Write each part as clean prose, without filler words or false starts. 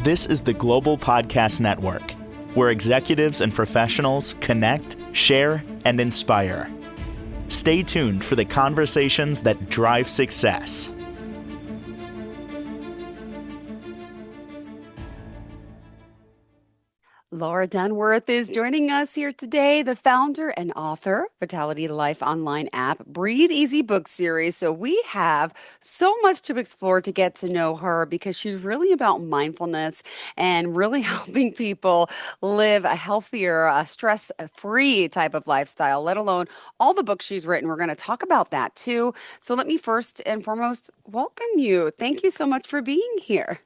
This is the Global Podcast Network, where executives and professionals connect, share, and inspire. Stay tuned for the conversations that drive success. Laura Dunworth is joining us here today, the founder and author, Vitality Life online app, Breathe Easy book series. So we have so much to explore to get to know her because she's really about mindfulness and really helping people live a healthier, stress-free type of lifestyle, let alone all the books she's written. We're going to talk about that too. So let me first and foremost welcome you. Thank you so much for being here.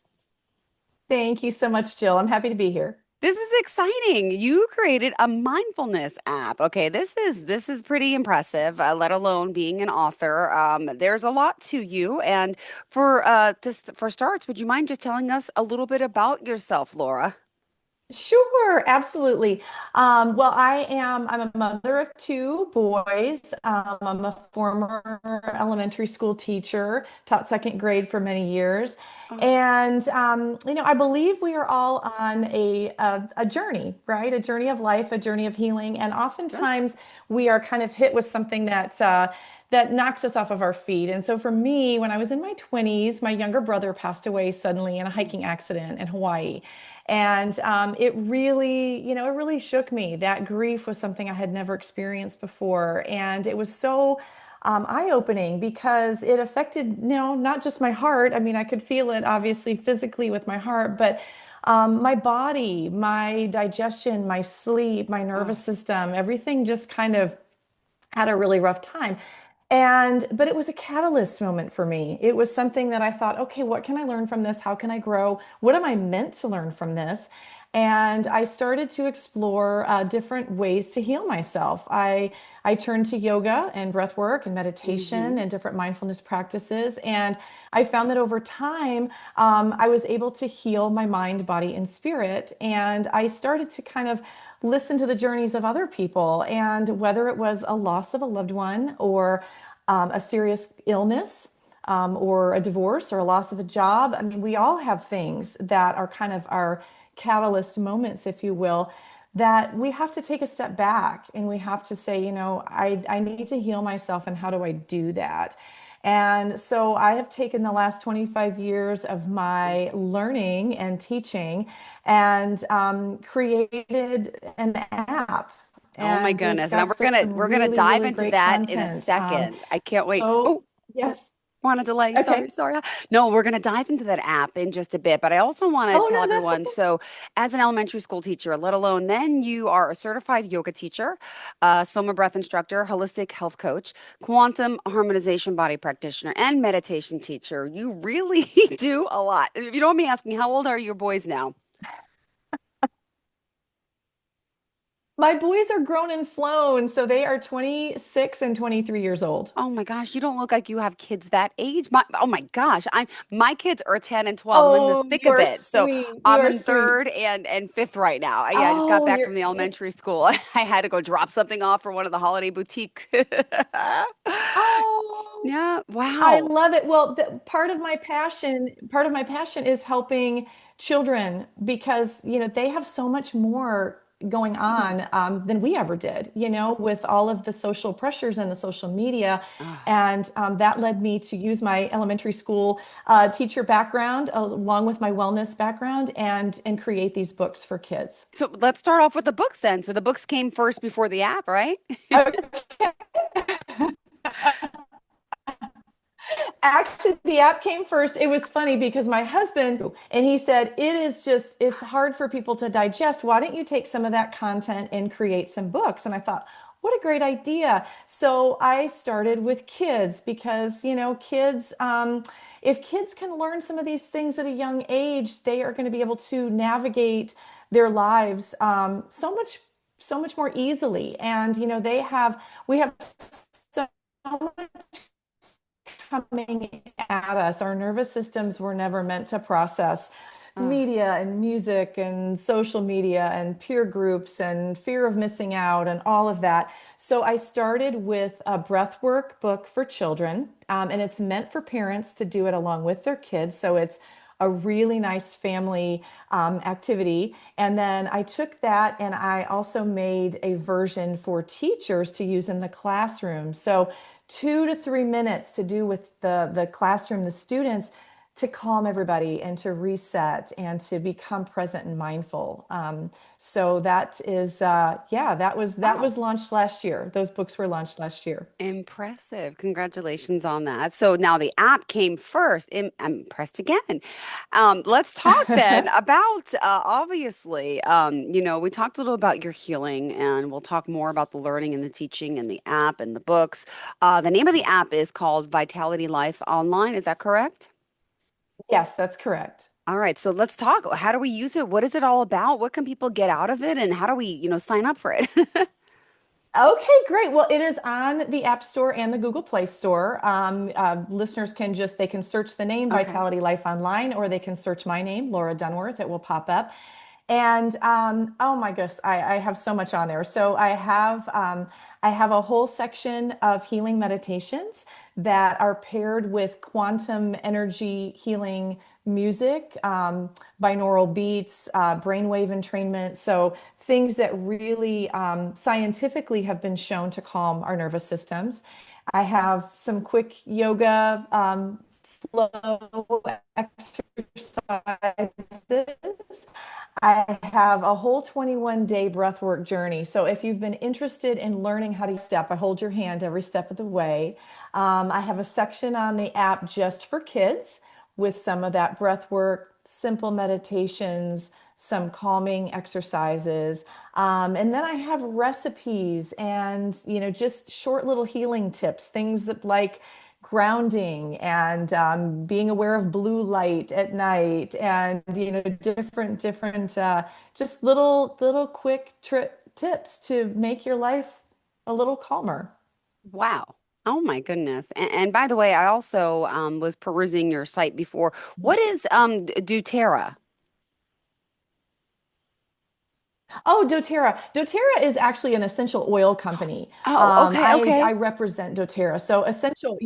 Thank you so much, Jill. I'm happy to be here. This is exciting. You created a mindfulness app. Okay, this is pretty impressive. Let alone being an author. There's a lot to you. And for starts, would you mind just telling us a little bit about yourself, Laura? Sure, absolutely. I'm a mother of two boys. I'm a former elementary school teacher, taught second grade for many years. Oh, And, I believe we are all on a journey, right? A journey of life, a journey of healing. And sure. oftentimes we are kind of hit with something that knocks us off of our feet. And so for me, when I was in my 20s, my younger brother passed away suddenly in a hiking accident in Hawaii. And it really shook me. That grief was something I had never experienced before. And it was so eye-opening because it affected, not just my heart. I mean, I could feel it obviously physically with my heart, but my body, my digestion, my sleep, my Oh, nervous system, everything just kind of had a really rough time. But it was a catalyst moment for me. It was something that I thought, okay, what can I learn from this? How can I grow? What am I meant to learn from this? And I started to explore different ways to heal myself. I turned to yoga and breath work and meditation mm-hmm. and different mindfulness practices. And I found that over time, I was able to heal my mind, body, and spirit. And I started to kind of listen to the journeys of other people. And whether it was a loss of a loved one or a serious illness, or a divorce or a loss of a job. I mean, we all have things that are kind of our catalyst moments, if you will, that we have to take a step back and we have to say, I need to heal myself, and how do I do that? And so I have taken the last 25 years of my learning and teaching and created an app. Oh my And it's goodness. Now got we're some gonna we're gonna really, dive really into great that in a content. second. I can't wait. So, Oh, yes. want to delay. Okay. Sorry. No, we're going to dive into that app in just a bit. But I also want to Oh, tell no, that's everyone, okay. so as an elementary school teacher, let alone then you are a certified yoga teacher, Soma breath instructor, holistic health coach, quantum harmonization body practitioner, and meditation teacher. You really do a lot. If you don't mind me asking, how old are your boys now? My boys are grown and flown, so they are 26 and 23 years old. Oh my gosh, you don't look like you have kids that age. Oh my gosh, my kids are 10 and 12. I'm in the Oh, thick you of are it. So sweet. You I'm are in sweet. third and fifth right now. Yeah, I just got Oh, back from the elementary school. I had to go drop something off for one of the holiday boutiques. oh, Yeah, I wow. love it. Well, part of my passion is helping children because, they have so much more going on than we ever did, with all of the social pressures and the social media. Ah. And that led me to use my elementary school teacher background along with my wellness background and create these books for kids. So let's start off with the books then. So the books came first before the app, right? Okay. Actually, the app came first. It was funny because my husband, and he said, it's hard for people to digest. Why don't you take some of that content and create some books? And I thought, what a great idea. So I started with kids because, if kids can learn some of these things at a young age, they are going to be able to navigate their lives so much more easily. And, we have so coming at us. Our nervous systems were never meant to process Ah. media and music and social media and peer groups and fear of missing out and all of that. So I started with a breathwork book for children, and it's meant for parents to do it along with their kids. So it's a really nice family activity. And then I took that and I also made a version for teachers to use in the classroom. So 2 to 3 minutes to do with the classroom, the students, to calm everybody and to reset and to become present and mindful. So that is, yeah, that Wow. was launched last year. Those books were launched last year. Impressive. Congratulations on that. So now the app came first. I'm impressed again. Let's talk then about obviously, we talked a little about your healing, and we'll talk more about the learning and the teaching and the app and the books. The name of the app is called Vitality Life Online. Is that correct? Yes, that's correct. All right. So let's talk. How do we use it? What is it all about? What can people get out of it? And how do we, sign up for it? Okay, great. Well, it is on the App Store and the Google Play Store. Listeners can they can search the name Okay. Vitality Life Online, or they can search my name, Laura Dunworth. It will pop up. And oh my gosh, I have so much on there. So I have a whole section of healing meditations that are paired with quantum energy healing music, binaural beats, brainwave entrainment. So things that really scientifically have been shown to calm our nervous systems. I have some quick yoga flow exercises. I have a whole 21-day breathwork journey. So if you've been interested in learning how to step, I hold your hand every step of the way. I have a section on the app just for kids with some of that breathwork, simple meditations, some calming exercises. And then I have recipes and, just short little healing tips, things like grounding and being aware of blue light at night and different just little quick tips to make your life a little calmer. Wow. Oh my goodness. And by the way, I also was perusing your site before. What is doTERRA? Oh, doTERRA. doTERRA is actually an essential oil company. Oh, okay, I okay. represent doTERRA. So essential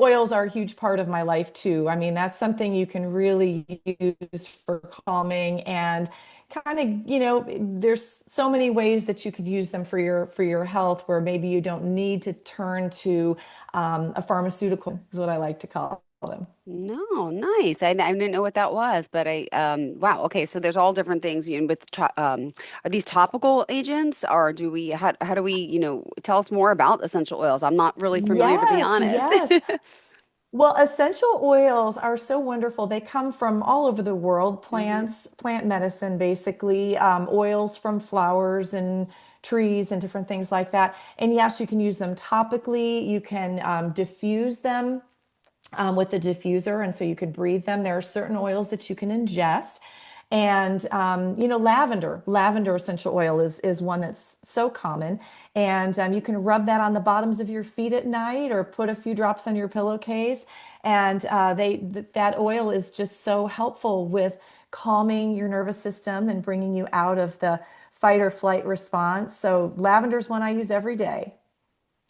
oils are a huge part of my life too. I mean, that's something you can really use for calming and kind of, there's so many ways that you could use them for your health where maybe you don't need to turn to a pharmaceutical, is what I like to call them. No, nice. I didn't know what that was, but wow. Okay, so there's all different things, are these topical agents, or how do we, tell us more about essential oils? I'm not really familiar, to be Yes, honest. yes. Well, essential oils are so wonderful. They come from all over the world, Hmm. plant medicine, basically, oils from flowers and trees and different things like that. And yes, you can use them topically. You can diffuse them with the diffuser, and so you could breathe them. There are certain oils that you can ingest. And lavender essential oil is one that's so common, and you can rub that on the bottoms of your feet at night, or put a few drops on your pillowcase. And that oil is just so helpful with calming your nervous system and bringing you out of the fight or flight response. So lavender is one I use every day.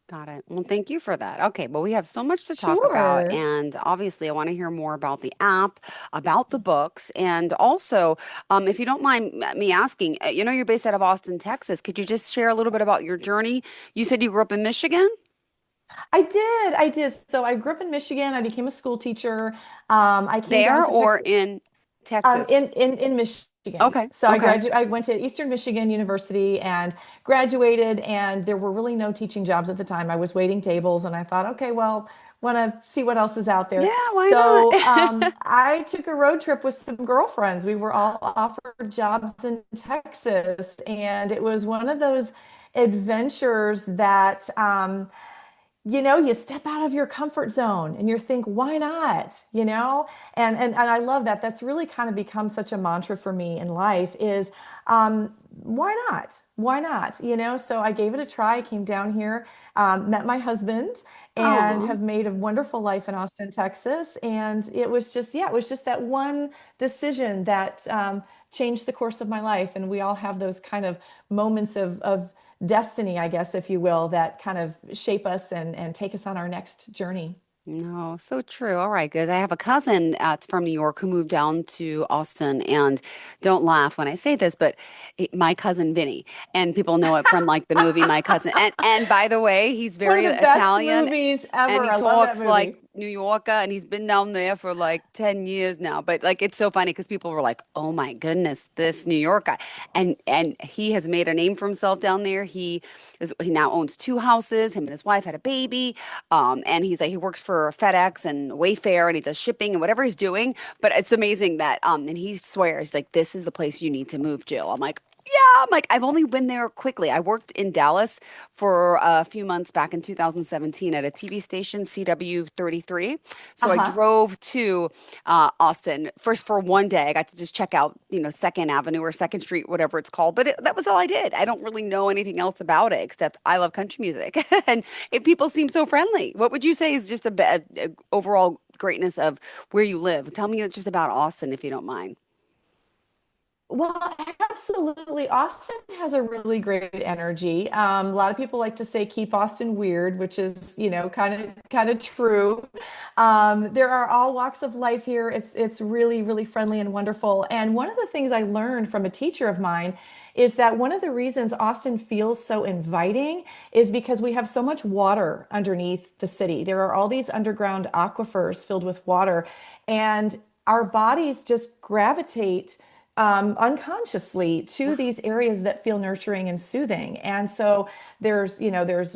Got it. Well, thank you for that. Okay, well, we have so much to talk about, Sure. and obviously, I want to hear more about the app, about the books, and also, if you don't mind me asking, you're based out of Austin, Texas. Could you just share a little bit about your journey? You said you grew up in Michigan? I did. So I grew up in Michigan. I became a school teacher. I came down There to or Texas, in Texas? in Michigan. Okay, So okay. I went to Eastern Michigan University and graduated, and there were really no teaching jobs at the time. I was waiting tables, and I thought, okay, well, want to see what else is out there. Yeah, why So not? I took a road trip with some girlfriends. We were all offered jobs in Texas, and it was one of those adventures that you step out of your comfort zone and you think, why not? And I love that. That's really kind of become such a mantra for me in life is why not? Why not? So I gave it a try. I came down here, met my husband, and Oh, have made a wonderful life in Austin, Texas. And it was just, yeah, it was just that one decision that changed the course of my life. And we all have those kind of moments of destiny, I guess, if you will, that kind of shape us and take us on our next journey. No, so true. All right, good. I have a cousin from New York who moved down to Austin, and don't laugh when I say this, but my cousin Vinny, and people know it from like the movie My Cousin. And by the way, he's One very of the best Italian, movies and ever. he I love that talks like movie. New Yorker, and he's been down there for like 10 years now. But like, it's so funny because people were like, "Oh my goodness, this New York guy," and he has made a name for himself down there. He now owns two houses. Him and his wife had a baby. And he's like, he works for FedEx and Wayfair and he does shipping and whatever he's doing. But it's amazing that, and he swears, like, this is the place you need to move, Jill. I'm like, yeah, I'm like, I've only been there quickly. I worked in Dallas for a few months back in 2017 at a TV station, CW 33. So I Uh-huh. drove to Austin first for one day. I got to just check out, Second Avenue or Second Street, whatever it's called. But that was all I did. I don't really know anything else about it except I love country music. And if people seem so friendly, what would you say is just a overall greatness of where you live? Tell me just about Austin, if you don't mind. Well, absolutely. Austin has a really great energy. A lot of people like to say keep Austin weird, which is, kind of true. There are all walks of life here. It's really, really friendly and wonderful. And one of the things I learned from a teacher of mine is that one of the reasons Austin feels so inviting is because we have so much water underneath the city. There are all these underground aquifers filled with water, and our bodies just gravitate unconsciously to these areas that feel nurturing and soothing. And so there's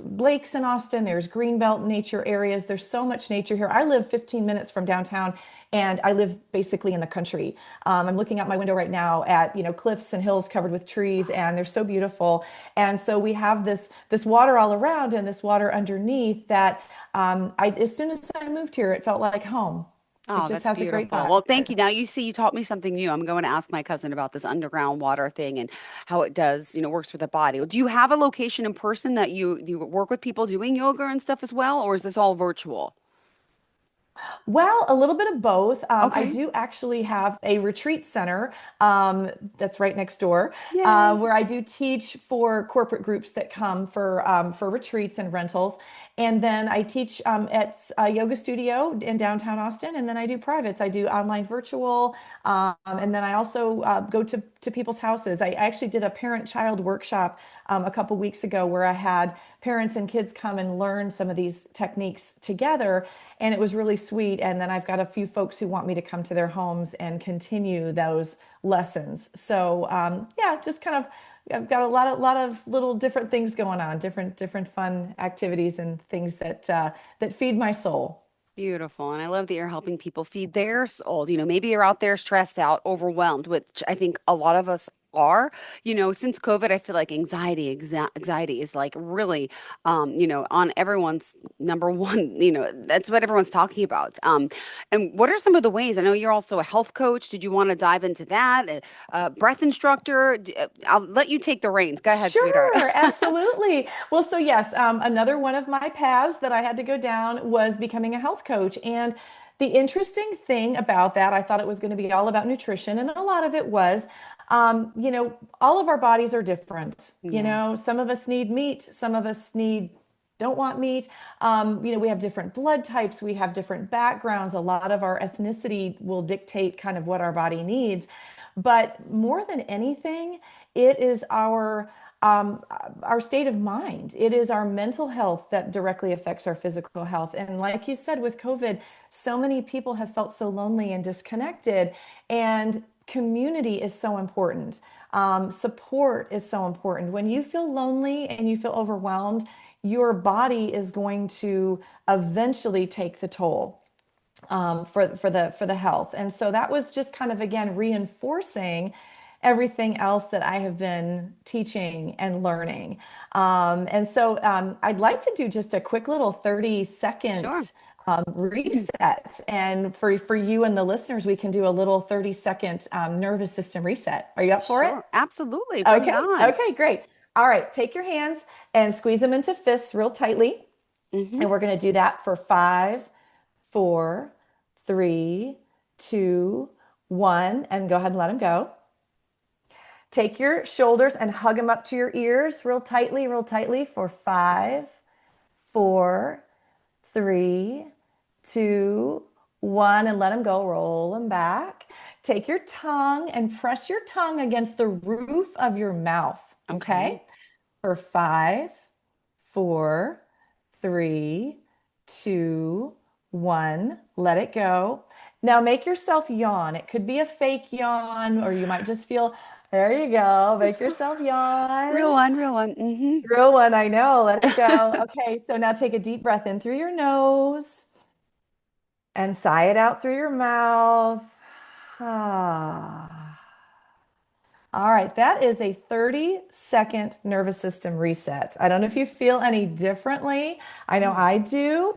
lakes in Austin, there's greenbelt nature areas. There's so much nature here. I live 15 minutes from downtown and I live basically in the country. I'm looking out my window right now at, cliffs and hills covered with trees and they're so beautiful. And so we have this water all around and this water underneath that as soon as I moved here, it felt like home. It Oh, just that's has a great beautiful. vibe. Well, thank you. Now you see, you taught me something new. I'm going to ask my cousin about this underground water thing and how it does, works for the body. Do you have a location in person that you work with people doing yoga and stuff as well, or is this all virtual? Well, a little bit of both. I Okay. do actually have a retreat center that's right next door, Yay. where I do teach for corporate groups that come for retreats and rentals. And then I teach at a yoga studio in downtown Austin, and then I do privates. I do online virtual, and then I also go to people's houses. I actually did a parent-child workshop a couple weeks ago where I had parents and kids come and learn some of these techniques together, and it was really sweet. And then I've got a few folks who want me to come to their homes and continue those lessons. So yeah, just kind of I've got a lot of little different things going on, different fun activities and things that feed my soul. Beautiful. And I love that you're helping people feed their souls. Maybe you're out there stressed out, overwhelmed, which I think a lot of us are. Since COVID, I feel like anxiety is like really, on everyone's number one, that's what everyone's talking about. And what are some of the ways? I know you're also a health coach. Did you want to dive into that? Breath instructor? I'll let you take the reins. Go ahead, sweetheart. Sure, absolutely. Well, so yes, another one of my paths that I had to go down was becoming a health coach. And the interesting thing about that, I thought it was going to be all about nutrition, and a lot of it was. All of our bodies are different. Yeah. Some of us need meat, some of us don't want meat. We have different blood types, we have different backgrounds. A lot of our ethnicity will dictate kind of what our body needs. But more than anything, it is our state of mind. It is our mental health that directly affects our physical health. And like you said, with COVID, so many people have felt so lonely and disconnected. And community is so important. Support is so important. When you feel lonely and you feel overwhelmed, your body is going to eventually take the toll for the health. And so that was just kind of again reinforcing everything else that I have been teaching and learning. And so I'd like to do just a quick little 30-second Sure. reset. And for you and the listeners, we can do a little 30-second nervous system reset. Are you up for it? Sure. Absolutely. Bring it Okay. on. Okay, great. All right. Take your hands and squeeze them into fists real tightly. Hmm. And we're going to do that for 5, 4, 3, 2, 1, and go ahead and let them go. Take your shoulders and hug them up to your ears real tightly for 5, 4, 3, two, one, and let them go. Roll them back. Take your tongue and press your tongue against the roof of your mouth. Okay. Okay. For five, four, three, two, one. Let it go. Now make yourself yawn. It could be a fake yawn, or you might just feel, there you go. Make yourself Real yawn. one, real one. Mm-hmm. Real one, I know. Let it go. Okay, so now take a deep breath in through your nose and sigh it out through your mouth. Ah. All right, that is a 30-second nervous system reset. I don't know if you feel any differently. I know I do.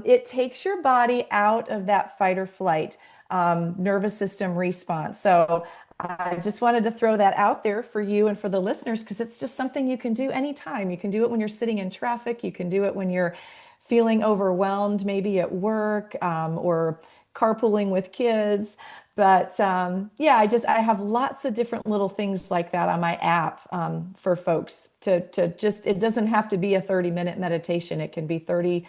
It takes your body out of that fight or flight nervous system response. So I just wanted to throw that out there for you and for the listeners because it's just something you can do anytime. You can do it when you're sitting in traffic. You can do it when you're feeling overwhelmed, maybe at work or carpooling with kids. But yeah, I have lots of different little things like that on my app for folks to just, it doesn't have to be a 30-minute meditation. It can be 30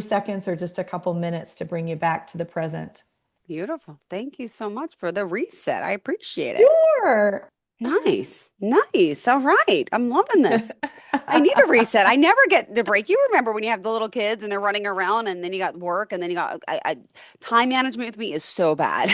seconds or just a couple minutes to bring you back to the present. Beautiful. Thank you so much for the reset. I appreciate it. Sure. Nice. Nice. All right. I'm loving this. I need a reset. I never get the break. You remember when you have the little kids and they're running around and then you got work and then you got time management with me is so bad.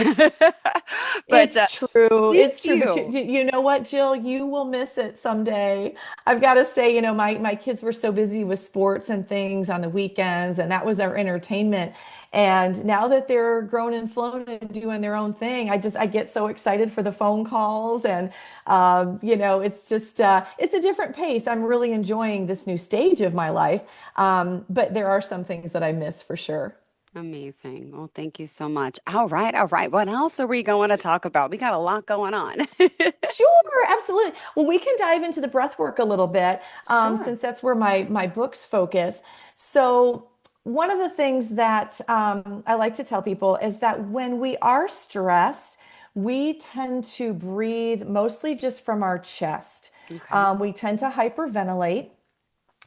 But It's true. thank It's true. But you. you know what, Jill? You will miss it someday. I've got to say, my kids were so busy with sports and things on the weekends, and that was their entertainment. And now that they're grown and flown and doing their own thing, I get so excited for the phone calls, and it's just it's a different pace. I'm really enjoying this new stage of my life, but there are some things that I miss for sure. Amazing. Well, thank you so much. All right. All right. What else are we going to talk about? We got a lot going on. Sure, absolutely. Well, we can dive into the breath work a little bit, Sure. since that's where my books focus. So, one of the things that I like to tell people is that when we are stressed, we tend to breathe mostly just from our chest. Okay. We tend to hyperventilate.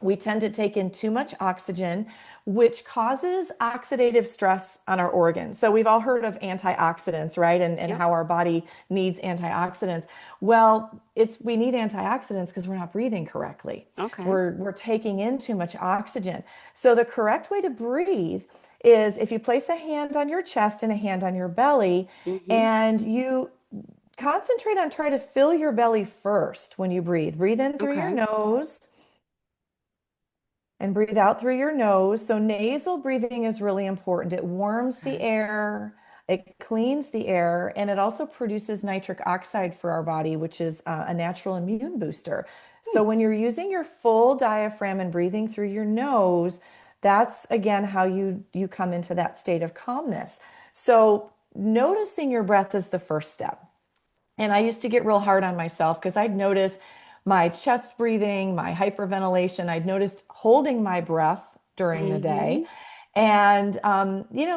We tend to take in too much oxygen, which causes oxidative stress on our organs. So we've all heard of antioxidants, right? And Yep. how our body needs antioxidants. Well, we need antioxidants because we're not breathing correctly. Okay. We're taking in too much oxygen. So the correct way to breathe is if you place a hand on your chest and a hand on your belly, Mm-hmm. and you concentrate on trying to fill your belly first when you breathe. Breathe in through your Okay. nose and breathe out through your nose. So nasal breathing is really important. It warms the Okay. air, it cleans the air, and it also produces nitric oxide for our body, which is a natural immune booster. Hmm. So when you're using your full diaphragm and breathing through your nose, that's again how you come into that state of calmness. So noticing your breath is the first step. And I used to get real hard on myself because I'd notice my chest breathing, my hyperventilation. I'd noticed holding my breath during the Mm-hmm. day. And,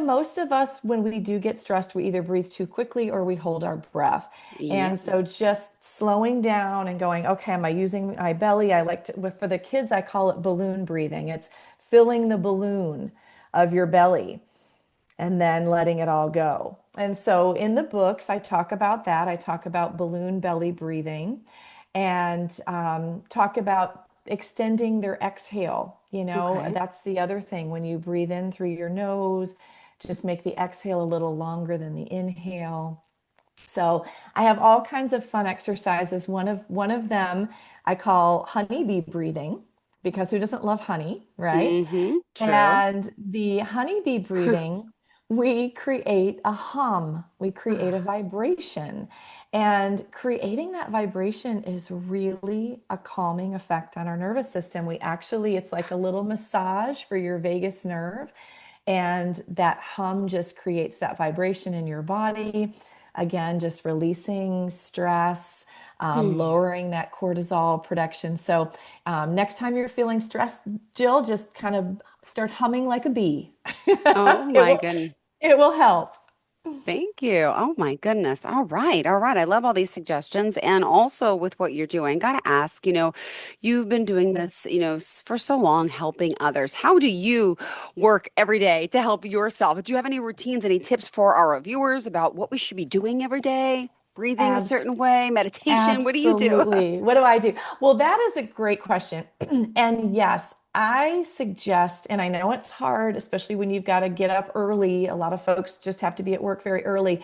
most of us, when we do get stressed, we either breathe too quickly or we hold our breath. And Yep. so just slowing down and going, okay, am I using my belly? I like to, for the kids, I call it balloon breathing. It's filling the balloon of your belly and then letting it all go. And so in the books, I talk about that. I talk about balloon belly breathing and talk about extending their exhale. Okay. That's the other thing. When you breathe in through your nose, just make the exhale a little longer than the inhale. So I have all kinds of fun exercises. One of them I call honeybee breathing because who doesn't love honey, right? Mm-hmm. True. And the honeybee breathing, we create a hum, we create a vibration. And creating that vibration is really a calming effect on our nervous system. It's like a little massage for your vagus nerve. And that hum just creates that vibration in your body. Again, just releasing stress, Hmm. lowering that cortisol production. So, next time you're feeling stressed, Jill, just kind of start humming like a bee. Oh It my will, goodness. it will help. Thank you. Oh my goodness. All right. All right. I love all these suggestions. And also with what you're doing, got to ask, you've been doing this, for so long, helping others. How do you work every day to help yourself? Do you have any routines, any tips for our viewers about what we should be doing every day? Breathing a Abs certain way, meditation. What do you do? Absolutely. What do I do? Well, that is a great question. And yes, I suggest, and I know it's hard, especially when you've got to get up early. A lot of folks just have to be at work very early.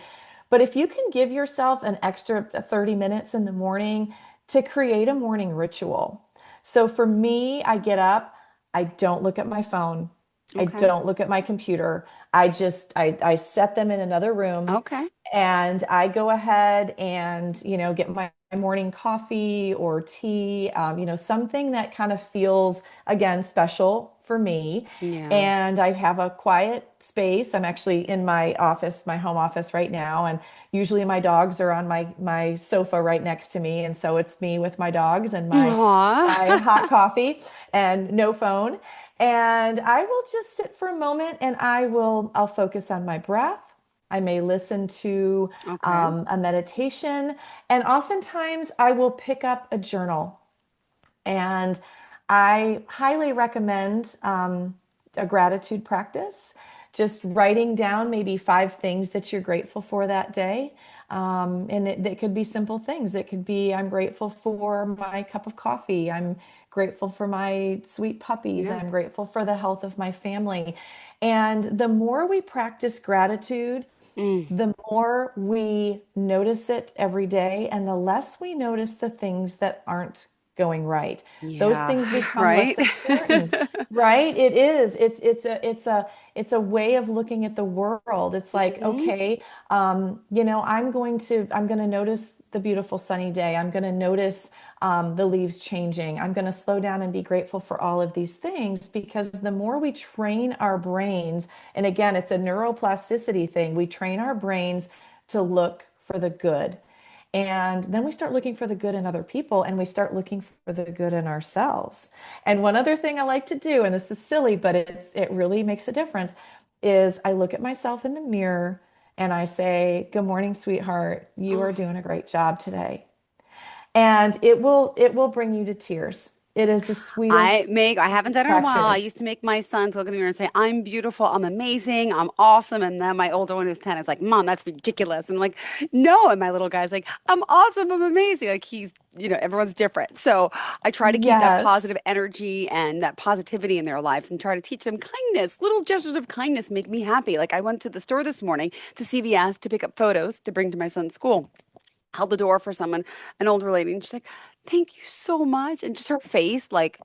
But if you can give yourself an extra 30 minutes in the morning to create a morning ritual. So for me, I get up, I don't look at my phone. I Okay. don't look at my computer. I set them in another room Okay. and I go ahead and, get my morning coffee or tea, something that kind of feels, again, special for me. Yeah. And I have a quiet space. I'm actually in my office, my home office right now. And usually my dogs are on my sofa right next to me. And so it's me with my dogs and my Aw. hot coffee and no phone. And I will just sit for a moment and I'll focus on my breath. I may listen to Okay. a meditation, and oftentimes I will pick up a journal. And I highly recommend a gratitude practice, just writing down maybe 5 things that you're grateful for that day. And it could be simple things. It could be, I'm grateful for my cup of coffee. I'm grateful for my sweet puppies. Yeah. I'm grateful for the health of my family. And the more we practice gratitude, Mm. the more we notice it every day and the less we notice the things that aren't going right. Those Yeah. things become Right. less important, right? It is. It's a way of looking at the world. It's like, Hmm. okay, I'm going to notice the beautiful sunny day. I'm going to notice the leaves changing. I'm going to slow down and be grateful for all of these things because the more we train our brains, and again, it's a neuroplasticity thing, we train our brains to look for the good. And then we start looking for the good in other people and we start looking for the good in ourselves. And one other thing I like to do, and this is silly, but it really makes a difference, is I look at myself in the mirror and I say, "Good morning, sweetheart. You are Oh, doing a great job today." And it will bring you to tears. It is the sweetest, I haven't sweetest done it in a while. I practice. used to make my sons look in the mirror and say, I'm beautiful, I'm amazing, I'm awesome. And then my older one who's 10 is like, Mom, that's ridiculous. And I'm like, no. And my little guy's like, I'm awesome, I'm amazing. Like everyone's different. So I try to keep that Yes. positive energy and that positivity in their lives and try to teach them kindness. Little gestures of kindness make me happy. Like I went to the store this morning to CVS to pick up photos to bring to my son's school, held the door for someone, an older lady, and she's like, "Thank you so much." And just her face, like,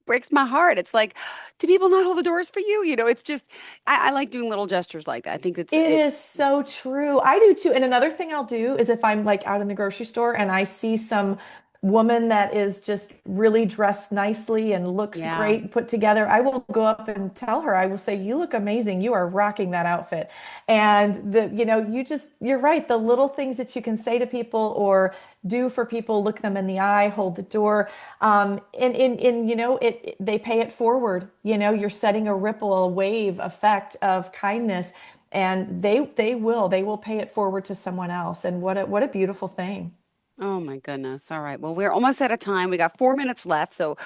breaks my heart. It's like, do people not hold the doors for you? It's just, I like doing little gestures like that. I think that's It it. is so true. I do too. And another thing I'll do is if I'm like out in the grocery store and I see some woman that is just really dressed nicely and looks Yeah. great put together, I will go up and tell her, I will say, "You look amazing. You are rocking that outfit." And you're right. The little things that you can say to people or do for people, look them in the eye, hold the door. They pay it forward. You're setting a ripple, a wave effect of kindness and they will pay it forward to someone else. And what a beautiful thing. Oh my goodness. All right. Well, we're almost out of time. We got 4 minutes left. So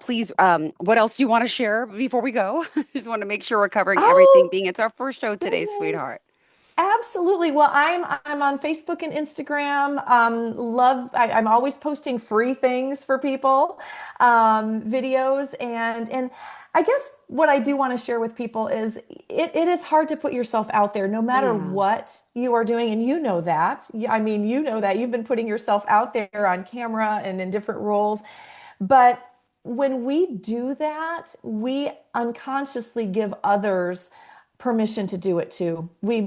please, what else do you want to share before we go? Just want to make sure we're covering everything, Oh being it's our first show today, goodness. sweetheart. Absolutely. Well, I'm on Facebook and Instagram. I'm always posting free things for people, videos, and I guess what I do want to share with people is it is hard to put yourself out there no matter Yeah. what you are doing, and you know that. I mean, you know that you've been putting yourself out there on camera and in different roles, but when we do that, we unconsciously give others permission to do it too. We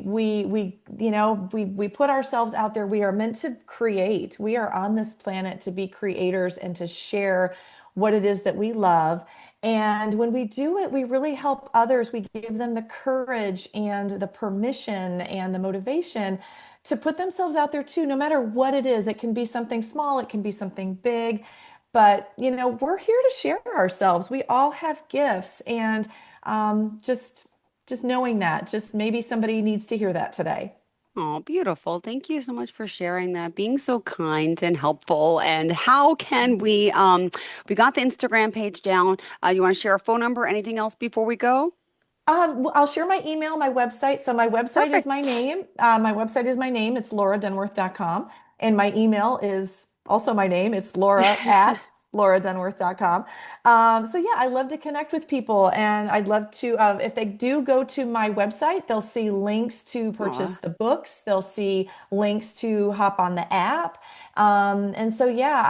put ourselves out there. We are meant to create. We are on this planet to be creators and to share what it is that we love. And when we do it, we really help others. We give them the courage and the permission and the motivation to put themselves out there too, no matter what it is. It can be something small, it can be something big. But, we're here to share ourselves. We all have gifts and just just knowing that, just maybe somebody needs to hear that today. Oh, beautiful. Thank you so much for sharing that, being so kind and helpful. And how can we got the Instagram page down. You want to share a phone number, anything else before we go? I'll share my email, my website. So my website is Perfect. my name. My website is my name. It's lauradunworth.com. And my email is also my name. It's Laura at lauradunworth.com. So yeah, I love to connect with people, and I'd love to, if they do go to my website, they'll see links to purchase Aw. the books. They'll see links to hop on the app. And so yeah,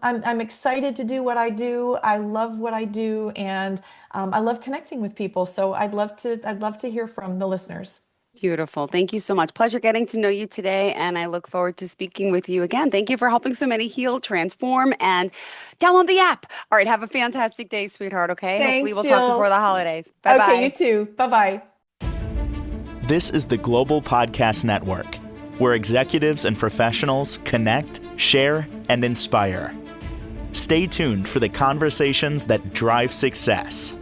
I'm excited to do what I do. I love what I do, and I love connecting with people. So I'd love to hear from the listeners. Beautiful. Thank you so much. Pleasure getting to know you today, and I look forward to speaking with you again. Thank you for helping so many heal, transform, and download the app. All right, have a fantastic day, sweetheart, okay? Hopefully Thanks, we'll talk before Jill. the holidays. Okay, you Bye-bye. too. Bye bye. This is the Global Podcast Network, where executives and professionals connect, share, and inspire. Stay tuned for the conversations that drive success.